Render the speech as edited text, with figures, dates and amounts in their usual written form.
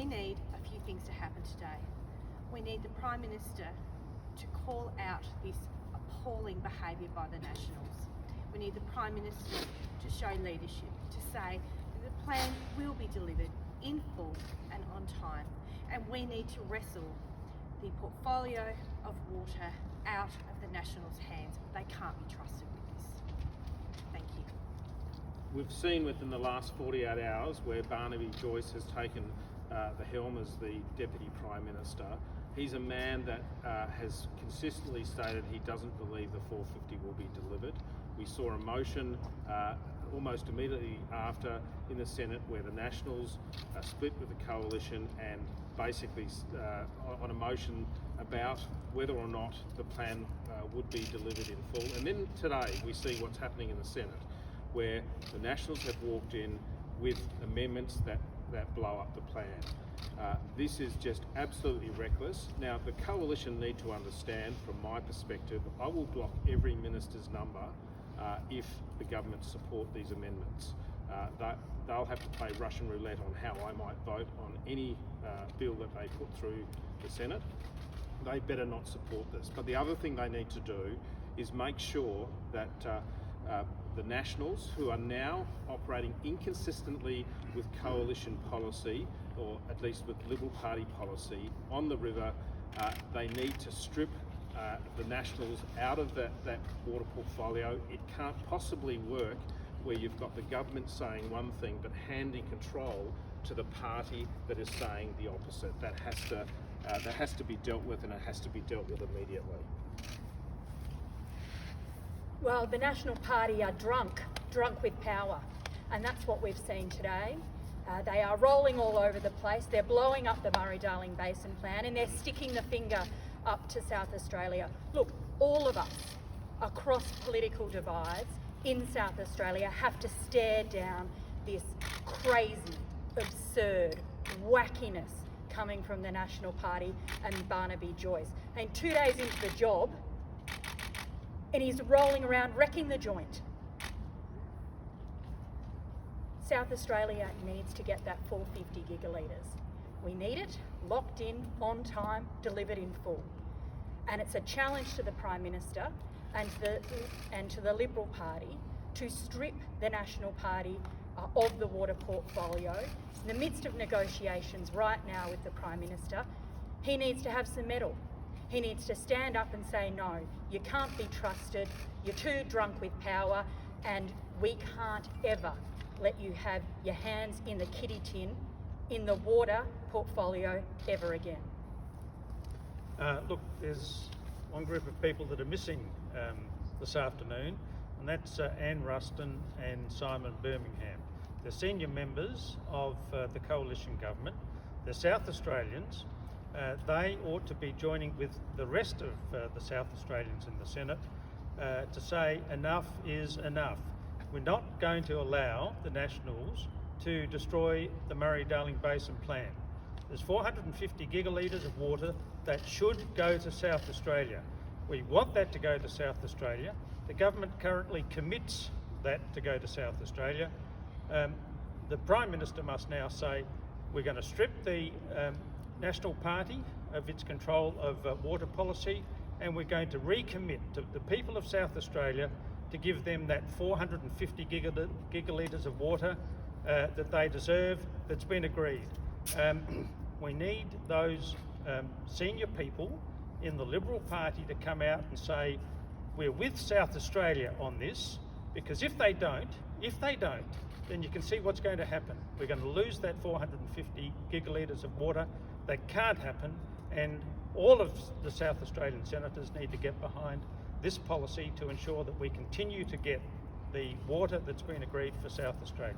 we need a few things to happen today. We need the Prime Minister to call out this appalling behaviour by the Nationals. We need the Prime Minister to show leadership, to say that the plan will be delivered in full and on time. And we need to wrestle the portfolio of water out of the Nationals' hands. They can't be trusted with this. Thank you. We've seen within the last 48 hours where Barnaby Joyce has taken the helm as the Deputy Prime Minister. He's a man that has consistently stated he doesn't believe the 450 will be delivered. We saw a motion almost immediately after in the Senate where the Nationals split with the Coalition and basically on a motion about whether or not the plan would be delivered in full. And then today we see what's happening in the Senate, where the Nationals have walked in with amendments that blow up the plan. This is just absolutely reckless. Now, the Coalition need to understand, from my perspective, I will block every minister's number if the government support these amendments. They'll have to play Russian roulette on how I might vote on any bill that they put through the Senate. They better not support this. But the other thing they need to do is make sure that the Nationals, who are now operating inconsistently with Coalition policy, or at least with Liberal Party policy, on the river, they need to strip the Nationals out of that water portfolio. It can't possibly work where you've got the government saying one thing but handing control to the party that is saying the opposite. That has to be dealt with, and it has to be dealt with immediately. Well, the National Party are drunk with power, and that's what we've seen today. They are rolling all over the place. They're blowing up the Murray-Darling Basin Plan, and they're sticking the finger up to South Australia. Look, all of us across political divides in South Australia have to stare down this crazy, absurd wackiness coming from the National Party and Barnaby Joyce. And 2 days into the job, and he's rolling around wrecking the joint. South Australia needs to get that 450 gigalitres. We need it, locked in, on time, delivered in full. And it's a challenge to the Prime Minister and to the Liberal Party to strip the National Party of the water portfolio. In the midst of negotiations right now with the Prime Minister, he needs to have some mettle. He needs to stand up and say, no, you can't be trusted, you're too drunk with power, and we can't ever let you have your hands in the kitty tin in the water portfolio ever again. Look, there's one group of people that are missing this afternoon, and that's Anne Ruston and Simon Birmingham. They're senior members of the Coalition government. They're South Australians. They ought to be joining with the rest of the South Australians in the Senate to say enough is enough. We're not going to allow the Nationals to destroy the Murray-Darling Basin Plan. There's 450 gigalitres of water that should go to South Australia. We want that to go to South Australia. The government currently commits that to go to South Australia. The Prime Minister must now say, we're going to strip the National Party of its control of water policy, and we're going to recommit to the people of South Australia to give them that 450 gigalitres of water that they deserve, that's been agreed. We need those senior people in the Liberal Party to come out and say, we're with South Australia on this, because if they don't, then you can see what's going to happen. We're going to lose that 450 gigalitres of water. That can't happen, and all of the South Australian senators need to get behind this policy to ensure that we continue to get the water that's been agreed for South Australia.